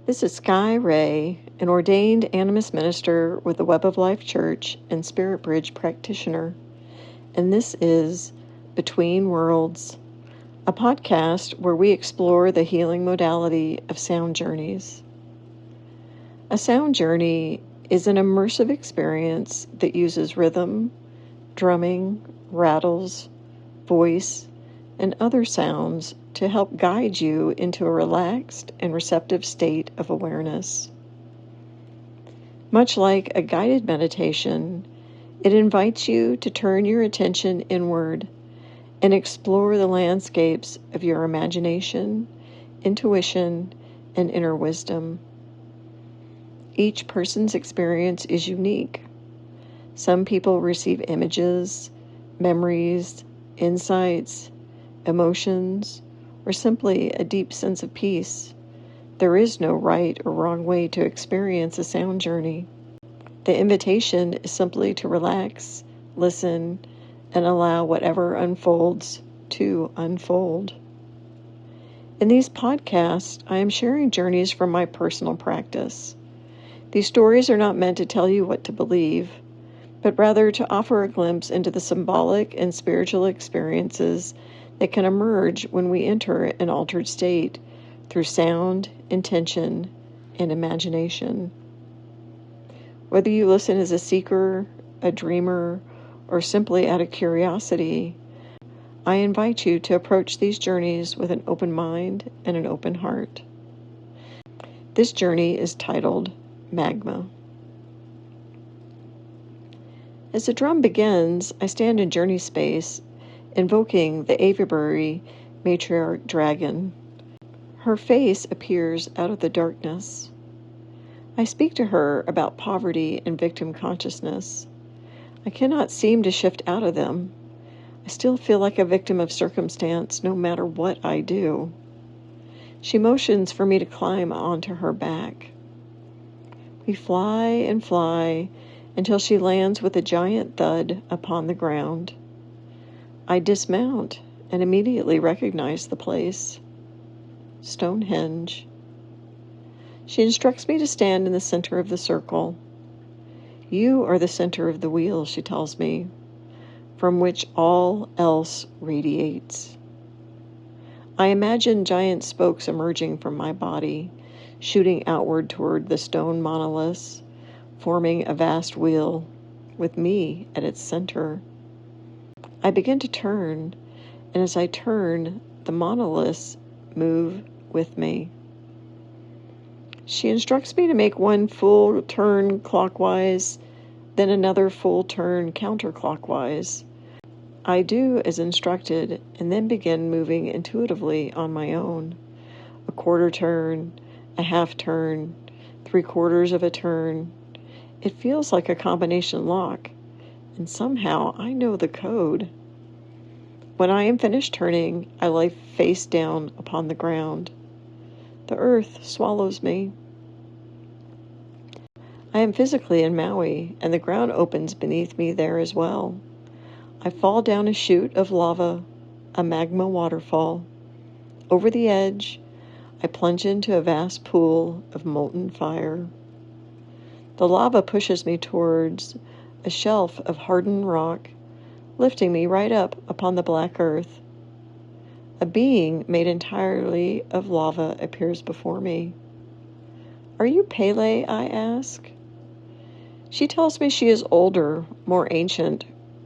This is Sky Ray, an ordained Animist Minister with the Web of Life Church and Spirit Bridge practitioner, and this is Between Worlds, a podcast where we explore the healing modality of sound journeys. A sound journey is an immersive experience that uses rhythm, drumming, rattles, voice, and other sounds to help guide you into a relaxed and receptive state of awareness. Much like a guided meditation, it invites you to turn your attention inward and explore the landscapes of your imagination, intuition, and inner wisdom. Each person's experience is unique. Some people receive images, memories, insights, emotions, or simply a deep sense of peace. There is no right or wrong way to experience a sound journey. The invitation is simply to relax, listen, and allow whatever unfolds to unfold. In these podcasts, I am sharing journeys from my personal practice. These stories are not meant to tell you what to believe, but rather to offer a glimpse into the symbolic and spiritual experiences that can emerge when we enter an altered state through sound, intention, and imagination. Whether you listen as a seeker, a dreamer, or simply out of curiosity, I invite you to approach these journeys with an open mind and an open heart. This journey is titled Magma. As the drum begins, I stand in journey space, invoking the Avebury Matriarch Dragon. Her face appears out of the darkness. I speak to her about poverty and victim consciousness. I cannot seem to shift out of them. I still feel like a victim of circumstance no matter what I do. She motions for me to climb onto her back. We fly and fly until she lands with a giant thud upon the ground. I dismount and immediately recognize the place. Stonehenge. She instructs me to stand in the center of the circle. You are the center of the wheel, she tells me, from which all else radiates. I imagine giant spokes emerging from my body, shooting outward toward the stone monoliths, forming a vast wheel with me at its center. I begin to turn, and as I turn, the monoliths move with me. She instructs me to make one full turn clockwise, then another full turn counterclockwise. I do as instructed, and then begin moving intuitively on my own. A quarter turn, a half turn, 3/4 of a turn. It feels like a combination lock, and somehow I know the code. When I am finished turning, I lie face down upon the ground. The earth swallows me. I am physically in Maui, and the ground opens beneath me there as well. I fall down a chute of lava, a magma waterfall. Over the edge, I plunge into a vast pool of molten fire. The lava pushes me towards a shelf of hardened rock, lifting me right up upon the black earth. A being made entirely of lava appears before me. Are you Pele? I ask. She tells me she is older, more ancient,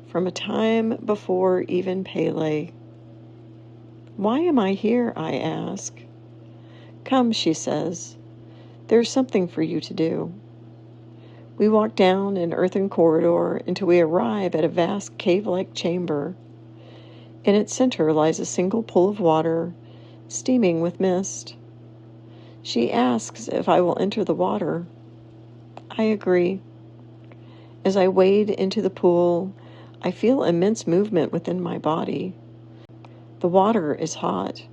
from a time before even Pele. Why am I here? I ask. Come, she says. There's something for you to do. We walk down an earthen corridor until we arrive at a vast cave-like chamber. In its center lies a single pool of water, steaming with mist. She asks if I will enter the water. I agree. As I wade into the pool, I feel immense movement within my body. The water is hot,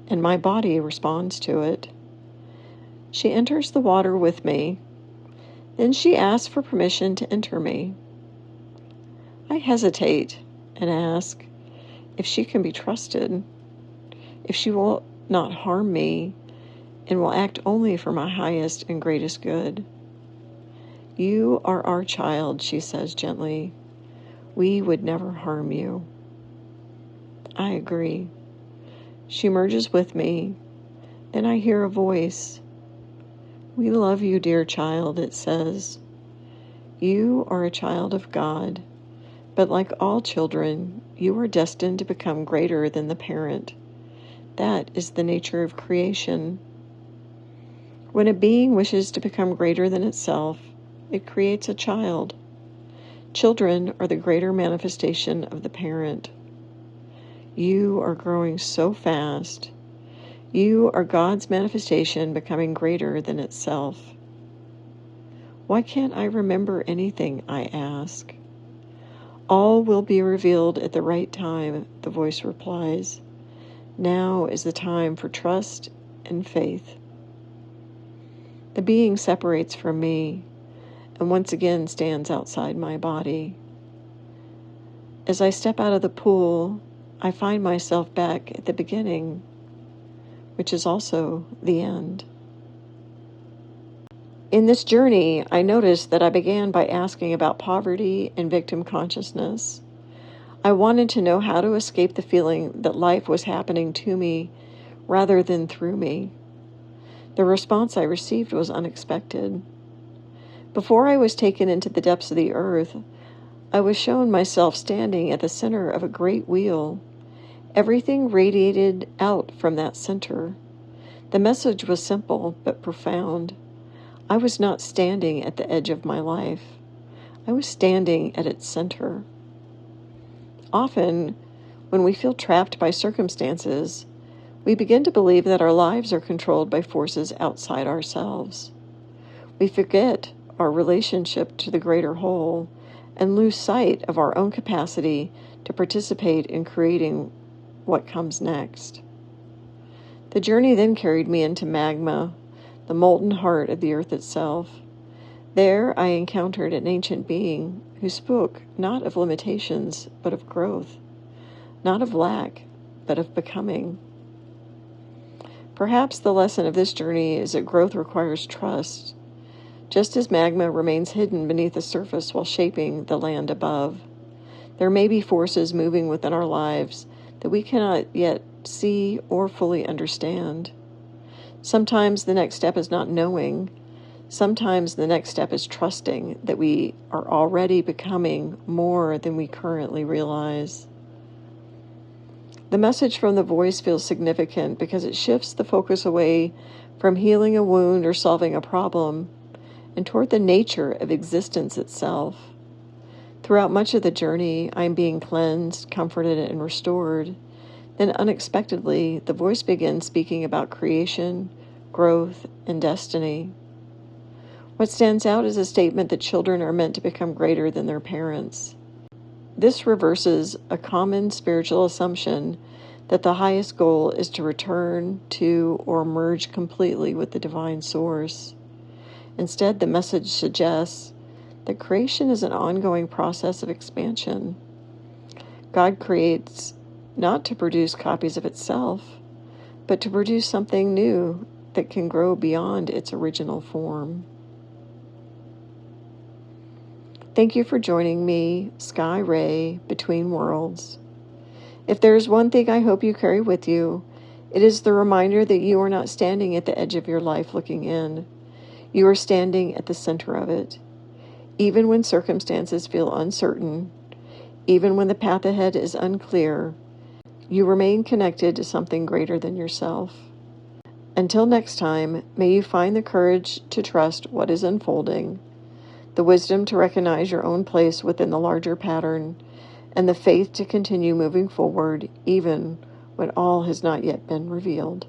and my body responds to it. She enters the water with me. Then she asks for permission to enter me. I hesitate and ask if she can be trusted, if she will not harm me, and will act only for my highest and greatest good. You are our child, she says gently. We would never harm you. I agree. She merges with me. Then I hear a voice. We love you, dear child, it says. You are a child of God, but like all children, you are destined to become greater than the parent. That is the nature of creation. When a being wishes to become greater than itself, it creates a child. Children are the greater manifestation of the parent. You are growing so fast. You are God's manifestation becoming greater than itself. Why can't I remember anything, I ask. All will be revealed at the right time, the voice replies. Now is the time for trust and faith. The being separates from me and once again stands outside my body. As I step out of the pool, I find myself back at the beginning, which is also the end. In this journey, I noticed that I began by asking about poverty and victim consciousness. I wanted to know how to escape the feeling that life was happening to me rather than through me. The response I received was unexpected. Before I was taken into the depths of the earth, I was shown myself standing at the center of a great wheel. Everything radiated out from that center. The message was simple but profound. I was not standing at the edge of my life. I was standing at its center. Often, when we feel trapped by circumstances, we begin to believe that our lives are controlled by forces outside ourselves. We forget our relationship to the greater whole and lose sight of our own capacity to participate in creating what comes next. The journey then carried me into Magma, the molten heart of the earth itself. There I encountered an ancient being who spoke not of limitations, but of growth, not of lack, but of becoming. Perhaps the lesson of this journey is that growth requires trust, just as magma remains hidden beneath the surface while shaping the land above. There may be forces moving within our lives that we cannot yet see or fully understand. Sometimes the next step is not knowing. Sometimes the next step is trusting that we are already becoming more than we currently realize. The message from the voice feels significant because it shifts the focus away from healing a wound or solving a problem and toward the nature of existence itself. Throughout much of the journey, I am being cleansed, comforted, and restored. Then unexpectedly, the voice begins speaking about creation, growth, and destiny. What stands out is a statement that children are meant to become greater than their parents. This reverses a common spiritual assumption that the highest goal is to return to or merge completely with the divine source. Instead, the message suggests that creation is an ongoing process of expansion. God creates not to produce copies of itself, but to produce something new that can grow beyond its original form. Thank you for joining me, Sky Ray, Between Worlds. If there is one thing I hope you carry with you, it is the reminder that you are not standing at the edge of your life looking in. You are standing at the center of it. Even when circumstances feel uncertain, even when the path ahead is unclear, you remain connected to something greater than yourself. Until next time, may you find the courage to trust what is unfolding, the wisdom to recognize your own place within the larger pattern, and the faith to continue moving forward even when all has not yet been revealed.